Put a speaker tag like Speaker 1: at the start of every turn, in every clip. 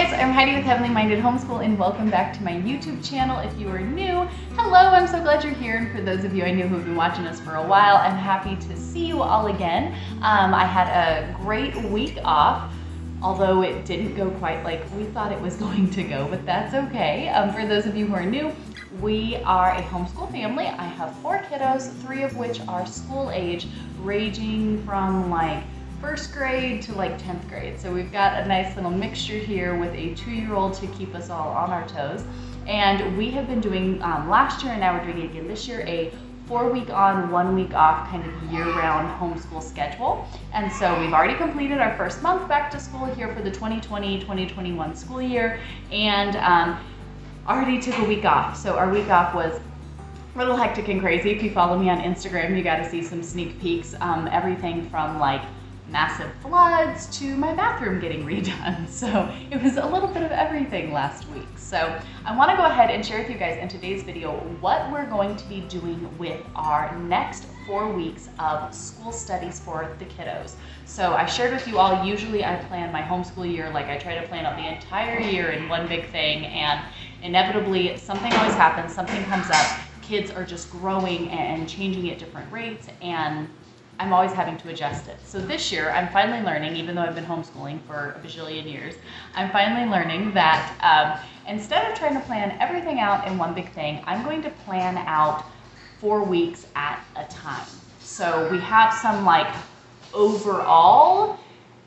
Speaker 1: guys, I'm Heidi with Heavenly Minded Homeschool and welcome back to my YouTube channel. If you are new, hello, I'm so glad you're here, and for those of you I know who have been watching us for a while, I'm happy to see you all again. I had a great week off, although it didn't go quite like we thought it was going to go, but that's okay. For those of you who are new, we are a homeschool family. I have 4 kiddos, 3 of which are school age, ranging from like 1st grade to like 10th grade. So we've got a nice little mixture here with a 2-year-old to keep us all on our toes. And we have been doing last year, and now we're doing it again this year, a 4-week on, 1-week off kind of year-round homeschool schedule. And so we've already completed our first month back to school here for the 2020-2021 school year, and already took a week off. So our week off was a little hectic and crazy. If you follow me on Instagram, you got to see some sneak peeks. Everything from like massive floods to my bathroom getting redone. So it was a little bit of everything last week. So I want to go ahead and share with you guys in today's video what we're going to be doing with our next 4 weeks of school studies for the kiddos. So I shared with you all, usually I plan my homeschool year, like I try to plan out the entire year in one big thing, and inevitably something always happens, something comes up, kids are just growing and changing at different rates, and I'm always having to adjust it. So this year, I'm finally learning, even though I've been homeschooling for a bajillion years, I'm finally learning that instead of trying to plan everything out in one big thing, I'm going to plan out 4 weeks at a time. So we have some like overall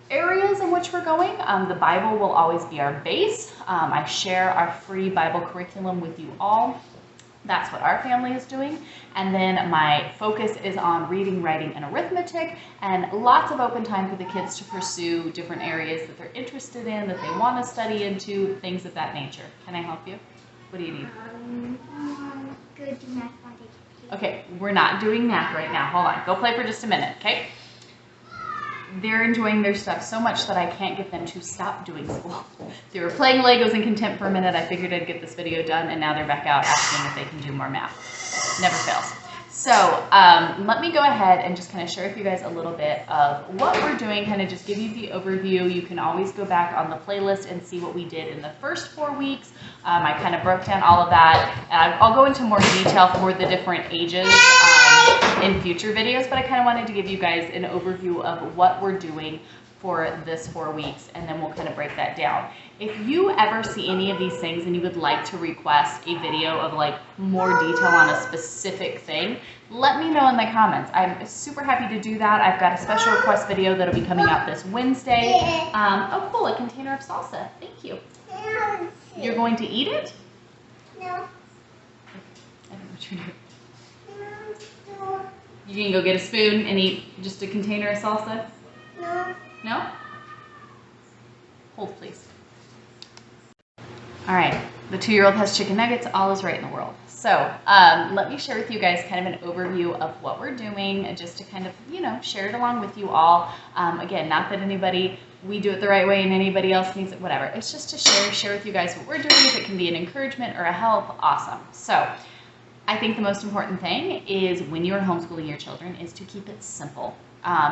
Speaker 1: areas in which we're going. The Bible will always be our base. I share our free Bible curriculum with you all. That's what our family is doing. And then my focus is on reading, writing, and arithmetic, and lots of open time for the kids to pursue different areas that they're interested in, that they want to study into, things of that nature. Can I help you? What do you need?
Speaker 2: Good math.
Speaker 1: Okay, we're not doing math right now. Hold on. Go play for just a minute, okay? They're enjoying their stuff so much that I can't get them to stop doing school. They were playing Legos in contempt for a minute. I figured I'd get this video done, and now they're back out asking if they can do more math. Never fails. So let me go ahead and just kind of share with you guys a little bit of what we're doing, kind of just give you the overview. You can always go back on the playlist and see what we did in the first 4 weeks. I kind of broke down all of that. I'll go into more detail for the different ages in future videos, but I kind of wanted to give you guys an overview of what we're doing for this 4 weeks, and then we'll kind of break that down. If you ever see any of these things and you would like to request a video of like more detail on a specific thing, let me know in the comments. I'm super happy to do that. I've got a special request video that'll be coming out this Wednesday. Oh cool, a container of salsa. Thank you. You're going to eat it?
Speaker 2: No.
Speaker 1: I don't know what you're doing. You can go get a spoon and eat just a container of salsa?
Speaker 2: No.
Speaker 1: No? Hold, please. All right, the 2-year-old has chicken nuggets. All is right in the world. So let me share with you guys kind of an overview of what we're doing, just to kind of, you know, share it along with you all. Again, not that we do it the right way and anybody else needs it, whatever. It's just to share with you guys what we're doing. If it can be an encouragement or a help, awesome. So I think the most important thing is when you're homeschooling your children is to keep it simple.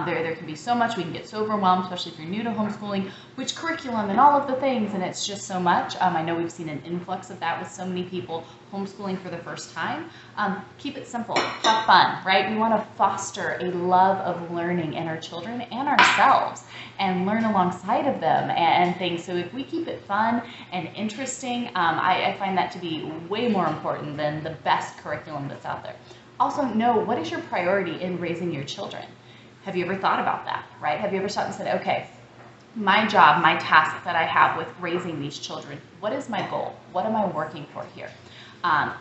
Speaker 1: There can be so much, we can get so overwhelmed, especially if you're new to homeschooling, which curriculum and all of the things, and it's just so much. I know we've seen an influx of that with so many people homeschooling for the first time. Keep it simple, have fun, right? We want to foster a love of learning in our children and ourselves, and learn alongside of them and things. So if we keep it fun and interesting, I find that to be way more important than the best curriculum that's out there. Also know, what is your priority in raising your children? Have you ever thought about that, right? Have you ever stopped and said, okay, my job, my task that I have with raising these children, what is my goal? What am I working for here?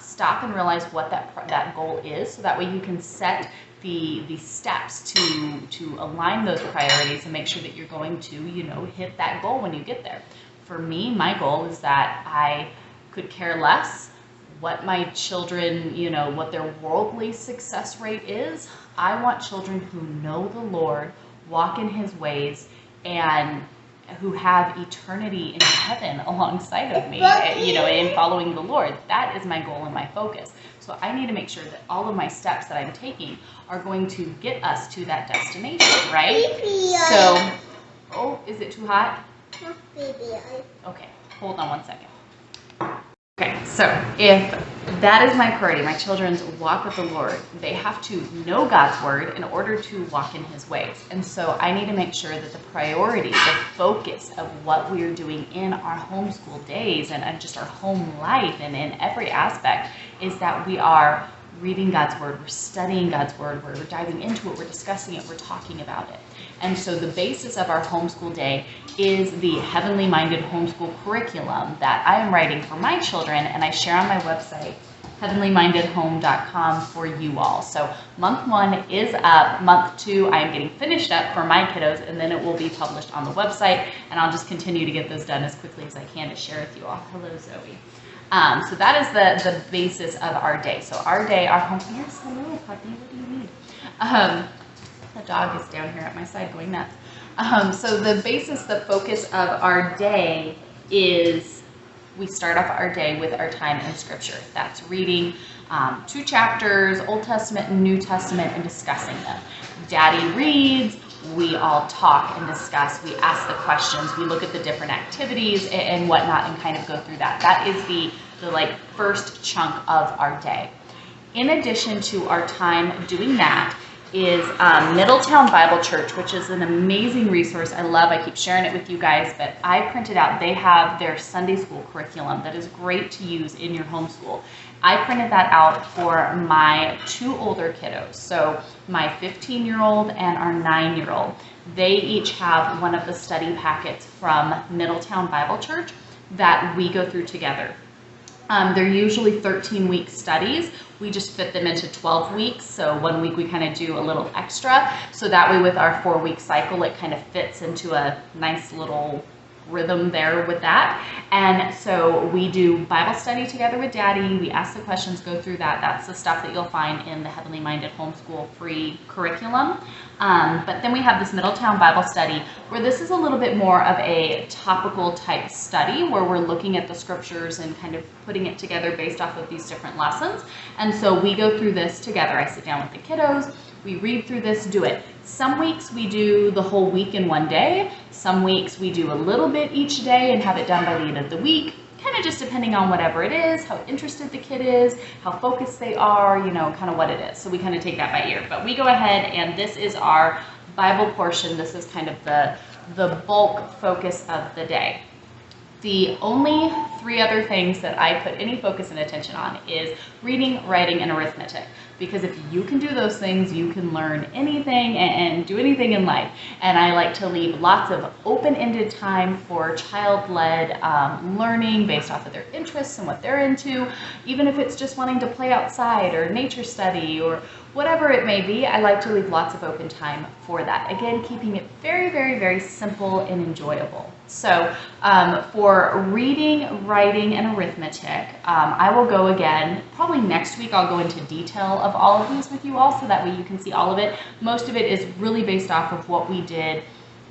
Speaker 1: Stop and realize what that goal is, so that way you can set the steps to align those priorities and make sure that you're going to, you know, hit that goal when you get there. For me, my goal is that I could care less what my children, you know, what their worldly success rate is. I want children who know the Lord, walk in His ways, and who have eternity in heaven alongside of me, you know, in following the Lord. That is my goal and my focus. So I need to make sure that all of my steps that I'm taking are going to get us to that destination, right? So, oh, is it too hot? Okay, Hold on one second. Okay, so if that is my priority, my children's walk with the Lord, they have to know God's word in order to walk in his ways. And so I need to make sure that the priority, the focus of what we are doing in our homeschool days and just our home life and in every aspect is that we are reading God's word, we're studying God's word, we're diving into it, we're discussing it, we're talking about it. And so the basis of our homeschool day is the heavenly minded homeschool curriculum that I am writing for my children and I share on my website, heavenlymindedhome.com, for you all. So month 1 is up. Month 2, I am getting finished up for my kiddos, and then it will be published on the website, and I'll just continue to get those done as quickly as I can to share with you all. Hello, Zoe. So that is the basis of our day. So our day, our home, yes, hello, puppy, what do you need? The dog is down here at my side going nuts. So the basis, the focus of our day is we start off our day with our time in Scripture. That's reading 2 chapters, Old Testament and New Testament, and discussing them. Daddy reads, we all talk and discuss, we ask the questions, we look at the different activities and whatnot and kind of go through that. That is the like first chunk of our day. In addition to our time doing that is Middletown Bible Church, which is an amazing resource. I love, I keep sharing it with you guys, but I printed out, they have their Sunday school curriculum that is great to use in your homeschool. I printed that out for my 2 older kiddos. So my 15-year-old and our 9-year-old. They each have one of the study packets from Middletown Bible Church that we go through together. They're usually 13-week studies. We just fit them into 12 weeks. So 1 week we kind of do a little extra. So that way with our 4-week cycle, it kind of fits into a nice little rhythm there with that. And so we do Bible study together with Daddy. We ask the questions, go through that. That's the stuff that you'll find in the Heavenly Minded Homeschool free curriculum. But then we have this Middletown Bible study where this is a little bit more of a topical type study where we're looking at the scriptures and kind of putting it together based off of these different lessons. And so we go through this together. I sit down with the kiddos. We read through this, do it. Some weeks we do the whole week in one day. Some weeks we do a little bit each day and have it done by the end of the week, kind of just depending on whatever it is, how interested the kid is, how focused they are, you know, kind of what it is. So we kind of take that by ear. But we go ahead and this is our Bible portion. This is kind of the bulk focus of the day. The only 3 other things that I put any focus and attention on is reading, writing, and arithmetic. Because if you can do those things, you can learn anything and do anything in life. And I like to leave lots of open-ended time for child-led learning based off of their interests and what they're into. Even if it's just wanting to play outside or nature study or whatever it may be, I like to leave lots of open time for that. Again, keeping it very, very, very simple and enjoyable. So for reading, writing, and arithmetic, I will go again, probably next week I'll go into detail of all of these with you all so that way you can see all of it. Most of it is really based off of what we did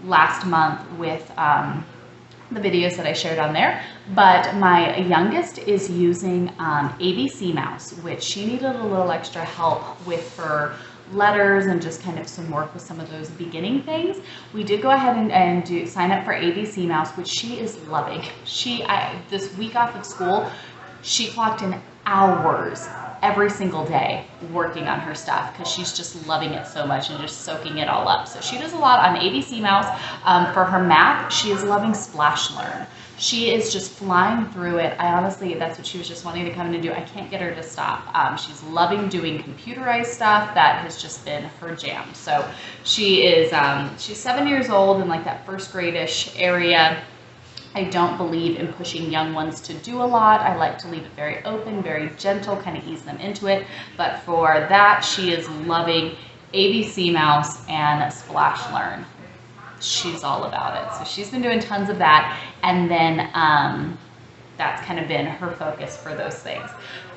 Speaker 1: last month with the videos that I shared on there. But my youngest is using ABC Mouse, which she needed a little extra help with her letters and just kind of some work with some of those beginning things. We did go ahead and sign up for ABC Mouse, which she is loving. This week off of school, she clocked in hours every single day working on her stuff because she's just loving it so much and just soaking it all up. So she does a lot on ABC Mouse. For her math, she is loving Splash Learn. She is just flying through it. I honestly, that's what she was just wanting to come in and do. I can't get her to stop. She's loving doing computerized stuff. That has just been her jam. So she is, she's 7 years old in like that first grade-ish area. I don't believe in pushing young ones to do a lot. I like to leave it very open, very gentle, kind of ease them into it. But for that, she is loving ABC Mouse and Splash Learn. She's all about it. So she's been doing tons of that. And then that's kind of been her focus for those things.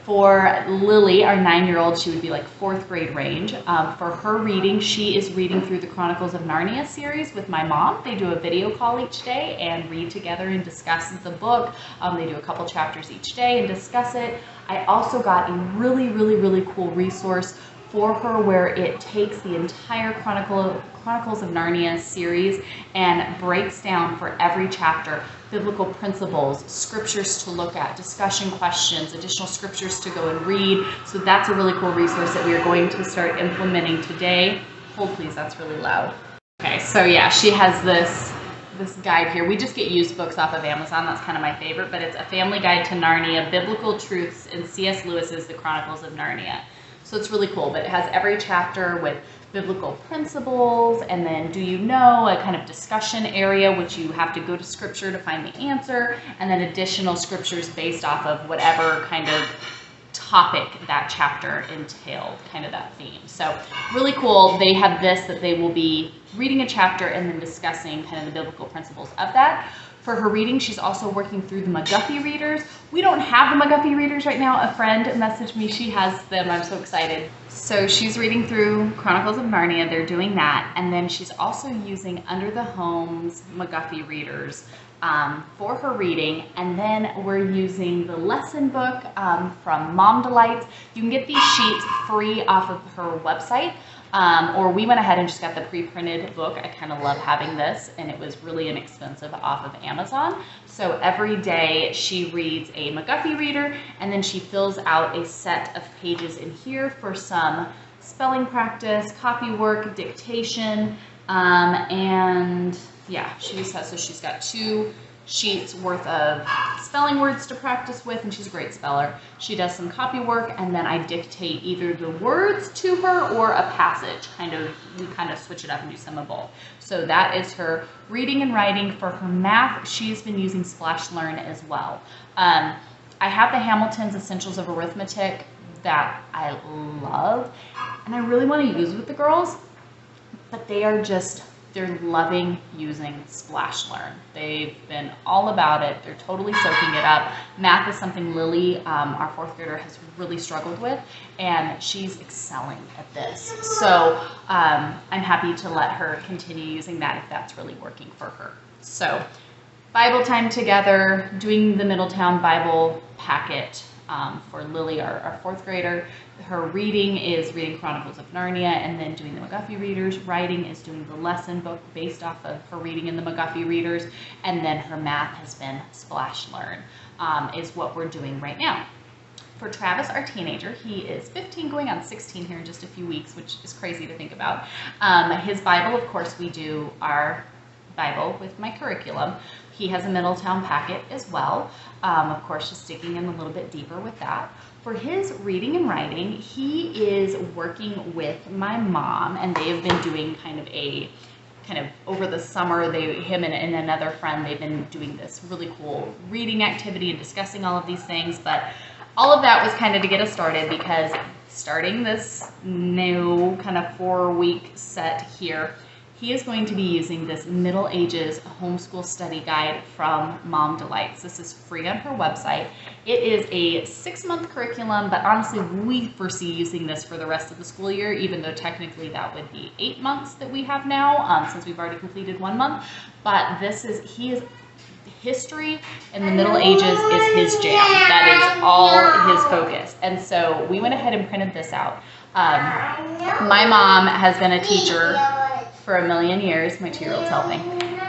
Speaker 1: For Lily, our 9-year-old, she would be like 4th grade range. For her reading, she is reading through the Chronicles of Narnia series with my mom. They do a video call each day and read together and discuss the book. They do a couple chapters each day and discuss it. I also got a really, really, really cool resource for her where it takes the entire Chronicles of Narnia series and breaks down for every chapter biblical principles, scriptures to look at, discussion questions, additional scriptures to go and read. So that's a really cool resource that we are going to start implementing today. Hold please, that's really loud. Okay, so yeah, she has this guide here. We just get used books off of Amazon. That's kind of my favorite, but it's A Family Guide to Narnia, Biblical Truths in C.S. Lewis's The Chronicles of Narnia. So it's really cool, but it has every chapter with biblical principles, and then do you know, a kind of discussion area, which you have to go to scripture to find the answer, and then additional scriptures based off of whatever kind of topic that chapter entailed, kind of that theme. So really cool. They have this that they will be reading a chapter and then discussing kind of the biblical principles of that. For her reading, she's also working through the McGuffey readers. We don't have the McGuffey readers right now. A friend messaged me, she has them. I'm so excited. So she's reading through Chronicles of Narnia. They're doing that. And then she's also using Under the Home's McGuffey readers for her reading. And then we're using the lesson book from Mom Delights. You can get these sheets free off of her website. Or we went ahead and just got the pre-printed book. I kind of love having this, and it was really inexpensive off of Amazon. So every day she reads a McGuffey reader, and then she fills out a set of pages in here for some spelling practice, copy work, dictation, and yeah, she's got 2 sheets worth of spelling words to practice with, and she's a great speller. She does some copy work, and then I dictate either the words to her or a passage. We kind of switch it up and do some of both. So that is her reading and writing. For her math, she's been using Splash Learn as well. I have the Hamilton's Essentials of Arithmetic that I love, and I really want to use with the girls, but they're loving using Splash Learn. They've been all about it. They're totally soaking it up. Math is something Lily, our 4th grader, has really struggled with, and she's excelling at this. So I'm happy to let her continue using that if that's really working for her. So Bible time together, doing the Middletown Bible packet for Lily, our 4th grader. Her reading is reading Chronicles of Narnia and then doing the McGuffey readers. Writing is doing the lesson book based off of her reading in the McGuffey readers. And then her math has been Splash Learn, is what we're doing right now. For Travis, our teenager, he is 15 going on 16 here in just a few weeks, which is crazy to think about. His Bible, of course, we do our Bible with my curriculum. He has a Middletown packet as well. Of course, just digging in a little bit deeper with that. For his reading and writing, he is working with my mom, and they have been doing kind of over the summer, him and another friend, they've been doing this really cool reading activity and discussing all of these things. But all of that was kind of to get us started, because starting this new kind of 4-week set here, he is going to be using this Middle Ages Homeschool Study Guide from Mom Delights. This is free on her website. It is a 6-month curriculum, but honestly, we foresee using this for the rest of the school year, even though technically that would be 8 months that we have now, since we've already completed 1 month. But history in the Middle Ages is his jam. That is all his focus. And so we went ahead and printed this out. My mom has been a teacher for a million years. My 2-year-old's helping.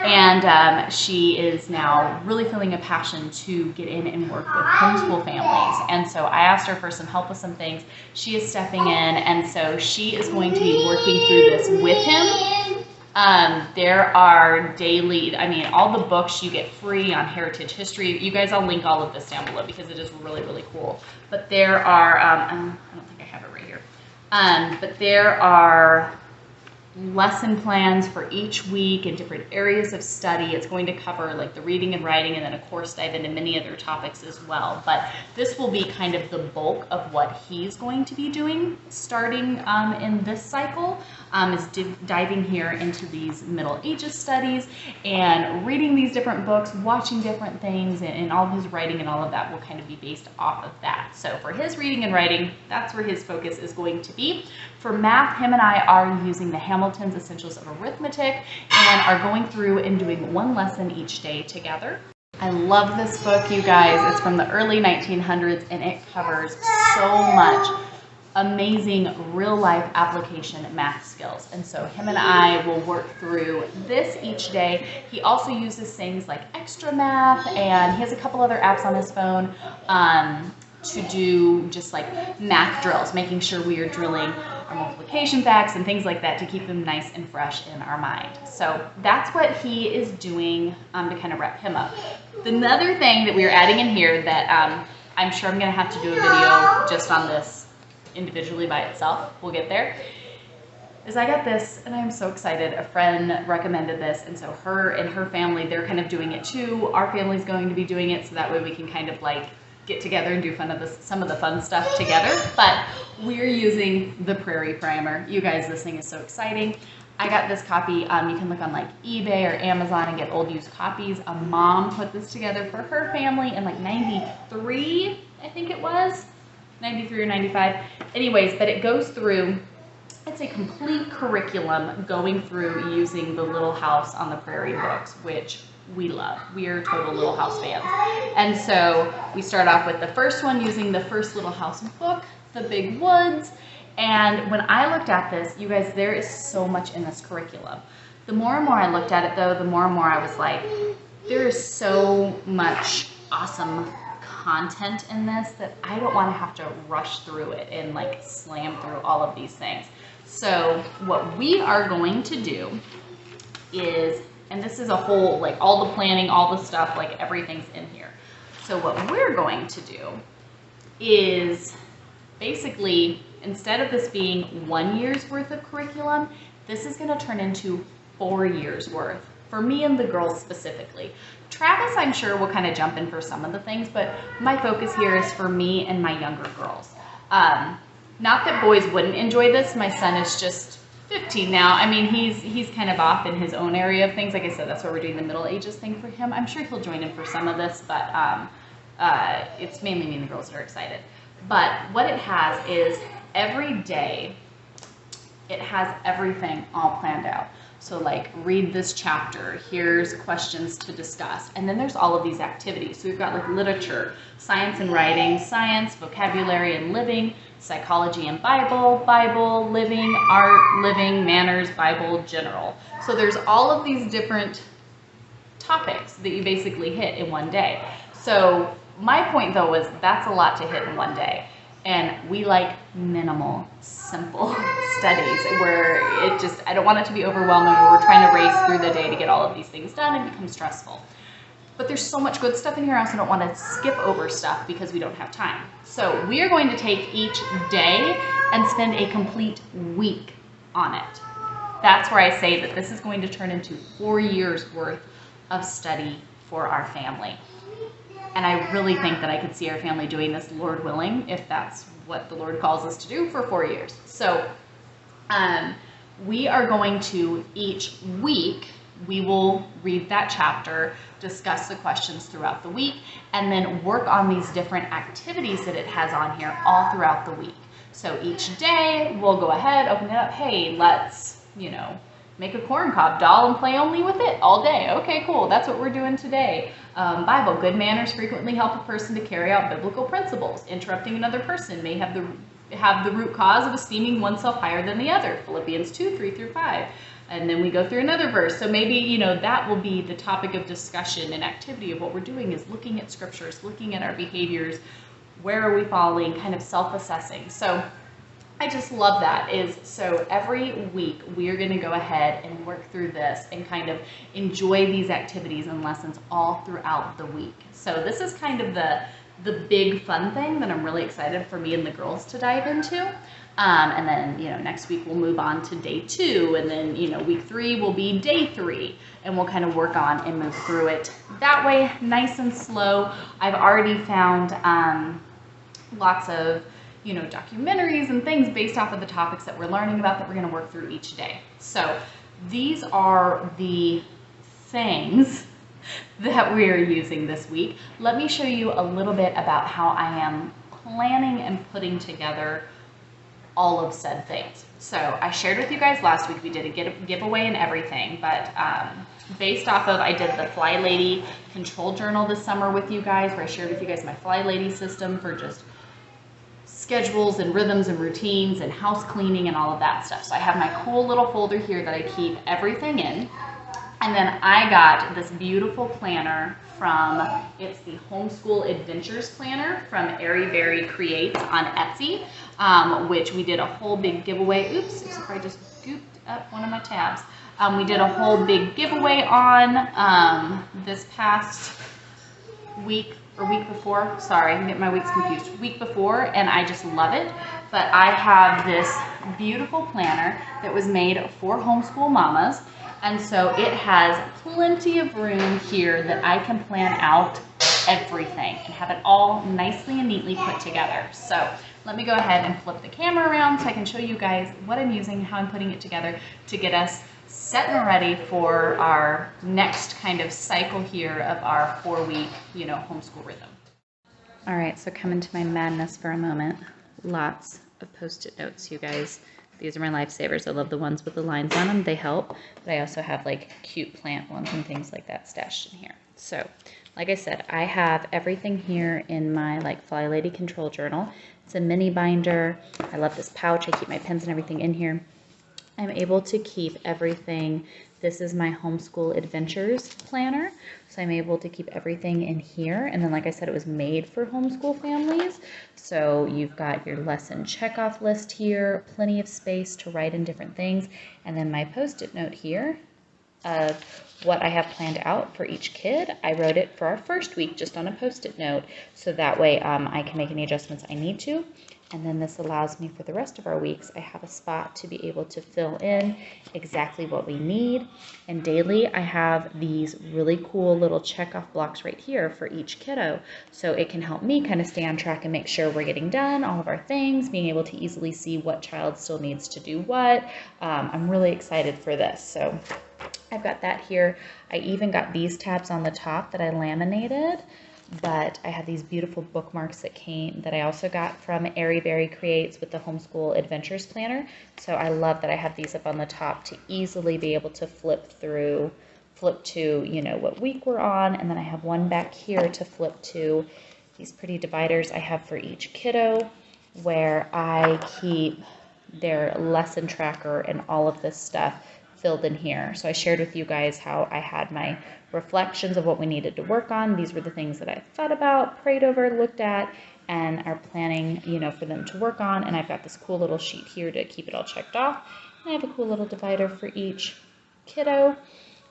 Speaker 1: And she is now really feeling a passion to get in and work with homeschool families. And so I asked her for some help with some things. She is stepping in, and so she is going to be working through this with him. There are daily, all the books you get free on heritage history. You guys, I'll link all of this down below because it is really, really cool. But there are, I don't think I have it right here. But there are lesson plans for each week in different areas of study. It's going to cover like the reading and writing, and then of course dive into many other topics as well. But this will be kind of the bulk of what he's going to be doing starting in this cycle, is diving here into these Middle Ages studies and reading these different books, watching different things, and all of his writing and all of that will kind of be based off of that. So for his reading and writing, that's where his focus is going to be. For math, him and I are using the Hamilton's Essentials of Arithmetic and are going through and doing 1 lesson each day together. I love this book, you guys. It's from the early 1900s, and it covers so much amazing real-life application math skills. And so him and I will work through this each day. He also uses things like Extra Math, and he has a couple other apps on his phone to do just like math drills, making sure we are drilling our multiplication facts and things like that to keep them nice and fresh in our mind. So that's what he is doing to kind of wrap him up. Another thing that we are adding in here that I'm sure I'm going to have to do a video just on this individually by itself, we'll get there, is I got this and I'm so excited. A friend recommended this, and so her and her family, they're kind of doing it too. Our family's going to be doing it, so that way we can kind of like get together and do some of the fun stuff together. But we're using the Prairie Primer. You guys, this thing is so exciting. I got this copy. You can look on like eBay or Amazon and get old used copies. A mom put this together for her family in like 93, I think it was. 93 or 95. Anyways, but it goes through, it's a complete curriculum going through using the Little House on the Prairie books, which we love. We are total Little House fans. And so we start off with the first one using the first Little House book, The Big Woods. And when I looked at this, you guys, there is so much in this curriculum. The more and more I looked at it though, the more and more I was like, there is so much awesome content in this that I don't want to have to rush through it and like slam through all of these things. So what we are going to do is, and this is a whole, like all the planning, all the stuff, like everything's in here. So what we're going to do is basically, instead of this being 1 year's worth of curriculum, this is going to turn into 4 years worth, for me and the girls specifically. Travis, I'm sure, will kind of jump in for some of the things, but my focus here is for me and my younger girls. Not that boys wouldn't enjoy this. My son is just 15 now. I mean, he's kind of off in his own area of things. Like I said, that's why we're doing the Middle Ages thing for him. I'm sure he'll join in for some of this, but it's mainly me and the girls that are excited. But what it has is every day, it has everything all planned out. So like, read this chapter, here's questions to discuss. And then there's all of these activities. So we've got like literature, science and writing, science, vocabulary and living, psychology and Bible, Bible, living, art, living, manners, Bible, general. So there's all of these different topics that you basically hit in one day. So my point though was that's a lot to hit in one day. And we like minimal, simple studies where it just, I don't want it to be overwhelming where we're trying to race through the day to get all of these things done and become stressful. But there's so much good stuff in here, I also don't want to skip over stuff because we don't have time. So we are going to take each day and spend a complete week on it. That's where I say that this is going to turn into 4 years worth of study for our family. And I really think that I could see our family doing this, Lord willing, if that's what the Lord calls us to do for 4 years. So we are going to, each week, we will read that chapter, discuss the questions throughout the week, and then work on these different activities that it has on here all throughout the week. So each day, we'll go ahead, open it up, hey, let's, make a corn cob doll and play only with it all day. Okay, cool, that's what we're doing today. Bible, good manners frequently help a person to carry out biblical principles. Interrupting another person may have the root cause of esteeming oneself higher than the other. Philippians 2:3-5. And then we go through another verse. So maybe, that will be the topic of discussion and activity of what we're doing is looking at scriptures, looking at our behaviors, where are we falling, kind of self-assessing. So I just love that. So every week we are going to go ahead and work through this and kind of enjoy these activities and lessons all throughout the week. So this is kind of the big fun thing that I'm really excited for me and the girls to dive into. And then, next week we'll move on to day 2, and then, week 3 will be day 3, and we'll kind of work on and move through it that way, nice and slow. I've already found lots of documentaries and things based off of the topics that we're learning about that we're going to work through each day. So these are the things that we are using this week. Let me show you a little bit about how I am planning and putting together all of said things. So I shared with you guys last week, we did a giveaway and everything, but based off of, I did the Fly Lady control journal this summer with you guys, where I shared with you guys my Fly Lady system for just schedules and rhythms and routines and house cleaning and all of that stuff. So I have my cool little folder here that I keep everything in. And then I got this beautiful planner from, it's the Homeschool Adventures Planner from Prairie Creates on Etsy, which we did a whole big giveaway. Oops, I just scooped up one of my tabs. We did a whole big giveaway on this past week or week before. Sorry, I'm getting my weeks confused. Week before, and I just love it. But I have this beautiful planner that was made for homeschool mamas. And so it has plenty of room here that I can plan out everything and have it all nicely and neatly put together. So let me go ahead and flip the camera around so I can show you guys what I'm using, how I'm putting it together to get us set and ready for our next kind of cycle here of our 4-week, homeschool rhythm. All right, so come into my madness for a moment. Lots of Post-it notes, you guys. These are my lifesavers. I love the ones with the lines on them. They help. But I also have like cute plant ones and things like that stashed in here. So, like I said, I have everything here in my like Fly Lady Control Journal. It's a mini binder. I love this pouch. I keep my pens and everything in here. I'm able to keep everything. This is my Homeschool Adventures planner. So I'm able to keep everything in here. And then, like I said, it was made for homeschool families. So you've got your lesson checkoff list here, plenty of space to write in different things. And then my Post-it note here of what I have planned out for each kid. I wrote it for our first week just on a Post-it note. So that way I can make any adjustments I need to. And then this allows me for the rest of our weeks, I have a spot to be able to fill in exactly what we need. And daily, I have these really cool little checkoff blocks right here for each kiddo. So it can help me kind of stay on track and make sure we're getting done all of our things, being able to easily see what child still needs to do what. I'm really excited for this. So I've got that here. I even got these tabs on the top that I laminated. But I have these beautiful bookmarks that I also got from Prairie Creates with the Homeschool Adventures Planner. So I love that I have these up on the top to easily be able to flip to, what week we're on. And then I have one back here to flip to these pretty dividers I have for each kiddo where I keep their lesson tracker and all of this stuff filled in here. So I shared with you guys how I had my reflections of what we needed to work on. These were the things that I thought about, prayed over, looked at, and are planning, for them to work on. And I've got this cool little sheet here to keep it all checked off. And I have a cool little divider for each kiddo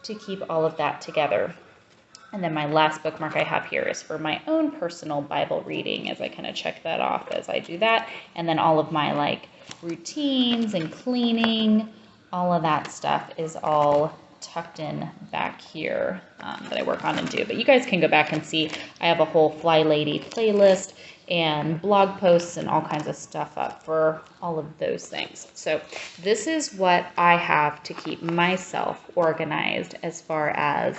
Speaker 1: to keep all of that together. And then my last bookmark I have here is for my own personal Bible reading as I kind of check that off as I do that. And then all of my routines and cleaning, all of that stuff is all tucked in back here that I work on and do. But you guys can go back and see I have a whole Fly Lady playlist and blog posts and all kinds of stuff up for all of those things. So this is what I have to keep myself organized as far as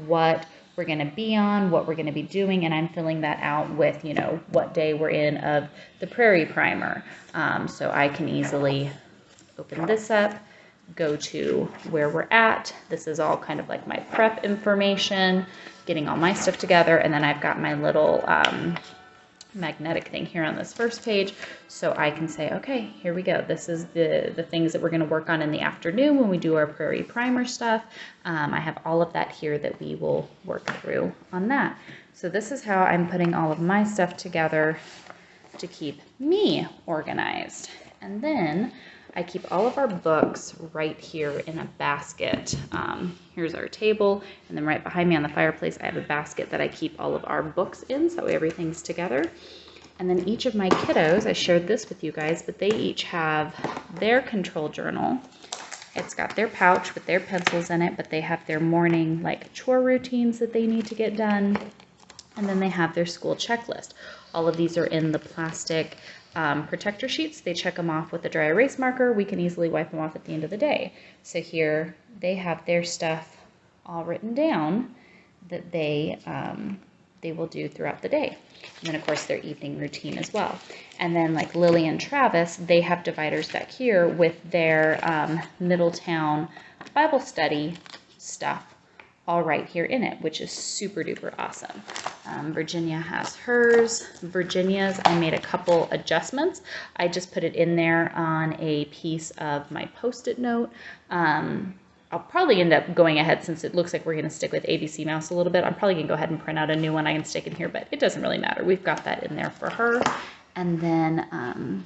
Speaker 1: what we're going to be on, what we're going to be doing, and I'm filling that out with, what day we're in of the Prairie Primer. So I can easily open this up, go to where we're at. This is all kind of like my prep information, getting all my stuff together, and then I've got my little magnetic thing here on this first page, so I can say, okay, here we go. This is the things that we're going to work on in the afternoon when we do our Prairie Primer stuff. I have all of that here that we will work through on that. So this is how I'm putting all of my stuff together to keep me organized. And then I keep all of our books right here in a basket. Here's our table, and then right behind me on the fireplace, I have a basket that I keep all of our books in, so everything's together. And then each of my kiddos, I shared this with you guys, but they each have their control journal. It's got their pouch with their pencils in it, but they have their morning chore routines that they need to get done. And then they have their school checklist. All of these are in the plastic protector sheets. They check them off with a dry erase marker. We can easily wipe them off at the end of the day. So here they have their stuff all written down that they will do throughout the day. And then of course their evening routine as well. And then Lily and Travis, they have dividers back here with their Middletown Bible study stuff all right here in it, which is super duper awesome. Virginia has hers. Virginia's, I made a couple adjustments. I just put it in there on a piece of my Post-it note. I'll probably end up going ahead, since it looks like we're going to stick with ABC Mouse a little bit. I'm probably going to go ahead and print out a new one I can stick in here, but it doesn't really matter. We've got that in there for her. And then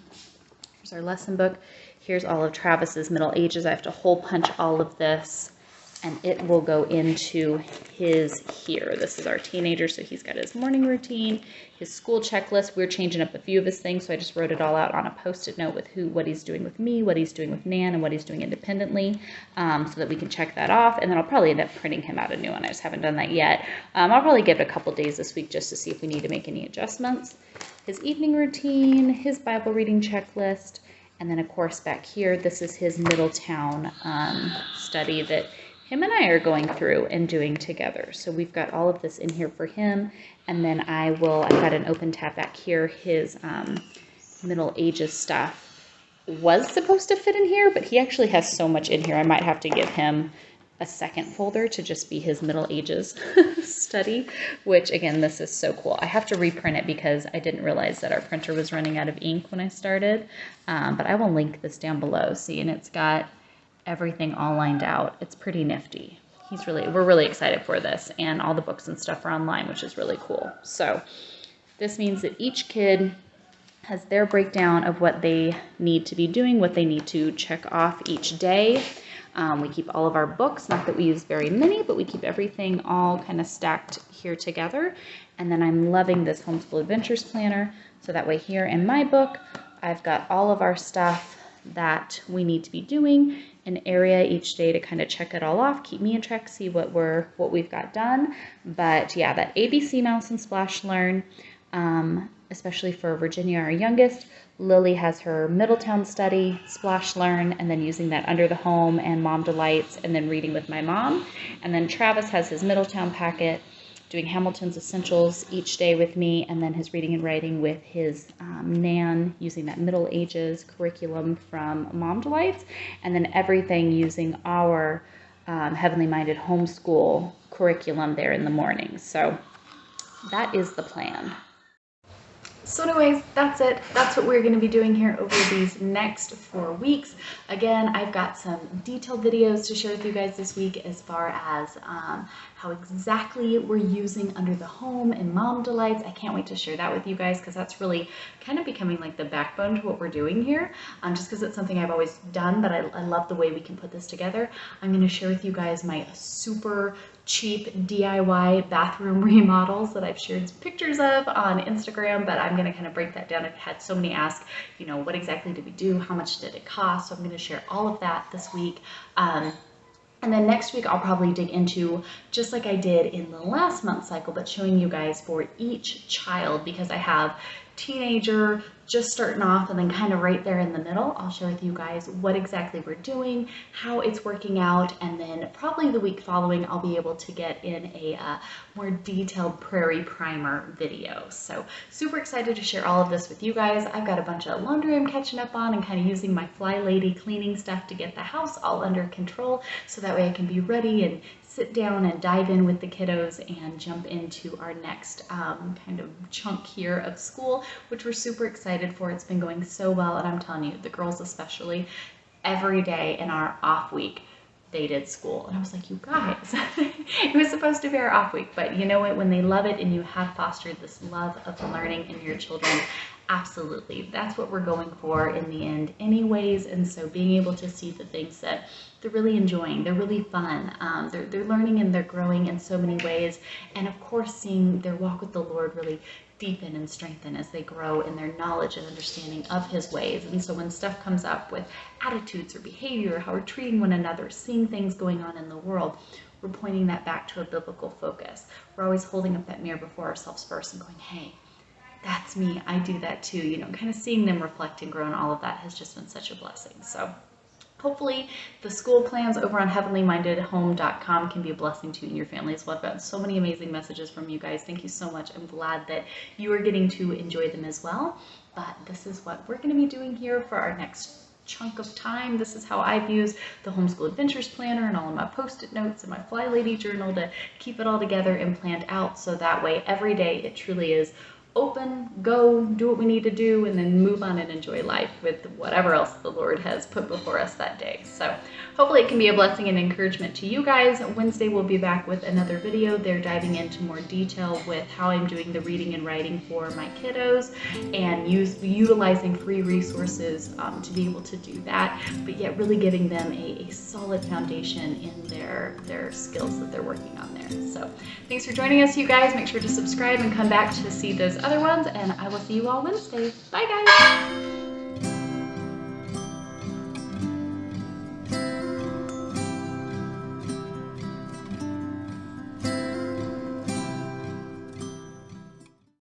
Speaker 1: here's our lesson book. Here's all of Travis's middle ages. I have to hole punch all of this, and it will go into his here. This is our teenager, so he's got his morning routine, his school checklist. We're changing up a few of his things, so I just wrote it all out on a Post-it note with what he's doing with me, what he's doing with Nan, and what he's doing independently, so that we can check that off. And then I'll probably end up printing him out a new one. I just haven't done that yet. I'll probably give it a couple days this week just to see if we need to make any adjustments. His evening routine, his Bible reading checklist, and then of course back here, this is his Middletown study that him and I are going through and doing together. So we've got all of this in here for him. And then I've got an open tab back here. His middle ages stuff was supposed to fit in here, but he actually has so much in here. I might have to give him a second folder to just be his middle ages study, which again, this is so cool. I have to reprint it because I didn't realize that our printer was running out of ink when I started. But I will link this down below. See, and it's got everything all lined out. It's pretty nifty. We're really excited for this, and all the books and stuff are online, which is really cool. So this means that each kid has their breakdown of what they need to be doing, what they need to check off each day. We keep all of our books, not that we use very many, but we keep everything all kind of stacked here together. And then I'm loving this Homeschool Adventures Planner. So that way here in my book, I've got all of our stuff that we need to be doing, an area each day to kind of check it all off, keep me in track, see what we've got done. But yeah, that ABC Mouse and Splash Learn, especially for Virginia, our youngest. Lily has her Middletown study, Splash Learn, and then using that under the home and Mom Delights, and then reading with my mom. And then Travis has his Middletown packet, doing Hamilton's Essentials each day with me, and then his reading and writing with his Nan, using that Middle Ages curriculum from Mom Delights, and then everything using our Heavenly Minded Homeschool curriculum there in the morning. So that is the plan. So anyways, that's it. That's what we're going to be doing here over these next 4 weeks. Again, I've got some detailed videos to share with you guys this week as far as how exactly we're using Under the Home and Mom Delights. I can't wait to share that with you guys because that's really kind of becoming like the backbone to what we're doing here, just because it's something I've always done, but I love the way we can put this together. I'm going to share with you guys my super cheap DIY bathroom remodels that I've shared pictures of on Instagram, but I'm going to kind of break that down. I've had so many ask, you know, what exactly did we do? How much did it cost? So I'm going to share all of that this week. And then next week, I'll probably dig into, just like I did in the last month cycle, but showing you guys for each child, because I have teenager, just starting off, and then kind of right there in the middle. I'll share with you guys what exactly we're doing, how it's working out, and then probably the week following, I'll be able to get in a more detailed Prairie Primer video. So super excited to share all of this with you guys. I've got a bunch of laundry I'm catching up on and kind of using my Fly Lady cleaning stuff to get the house all under control, so that way I can be ready and sit down and dive in with the kiddos and jump into our next kind of chunk here of school, which we're super excited for. It's been going so well, and I'm telling you, the girls especially, every day in our off week, they did school. And I was like, you guys, it was supposed to be our off week, but you know what, when they love it and you have fostered this love of learning in your children, absolutely, that's what we're going for in the end anyways. And so being able to see the things that they're really enjoying, they're really fun, they're learning and they're growing in so many ways, and of course seeing their walk with the Lord really deepen and strengthen as they grow in their knowledge and understanding of His ways. And so when stuff comes up with attitudes or behavior, how we're treating one another, seeing things going on in the world, we're pointing that back to a biblical focus. We're always holding up that mirror before ourselves first and going, hey, that's me, I do that too. You know, kind of seeing them reflect and grow, and all of that has just been such a blessing. So hopefully the school plans over on heavenlymindedhome.com can be a blessing to you and your family as well. I've gotten so many amazing messages from you guys. Thank you so much. I'm glad that you are getting to enjoy them as well. But this is what we're going to be doing here for our next chunk of time. This is how I've used the Homeschool Adventures Planner and all of my post-it notes and my Fly Lady journal to keep it all together and planned out, so that way every day it truly is open, go, do what we need to do, and then move on and enjoy life with whatever else the Lord has put before us that day. So hopefully it can be a blessing and encouragement to you guys. Wednesday we'll be back with another video. They're diving into more detail with how I'm doing the reading and writing for my kiddos and utilizing free resources to be able to do that, but yet really giving them a solid foundation in their skills that they're working on there. So thanks for joining us, you guys. Make sure to subscribe and come back to see those other ones, and I will see you all Wednesday. Bye, guys.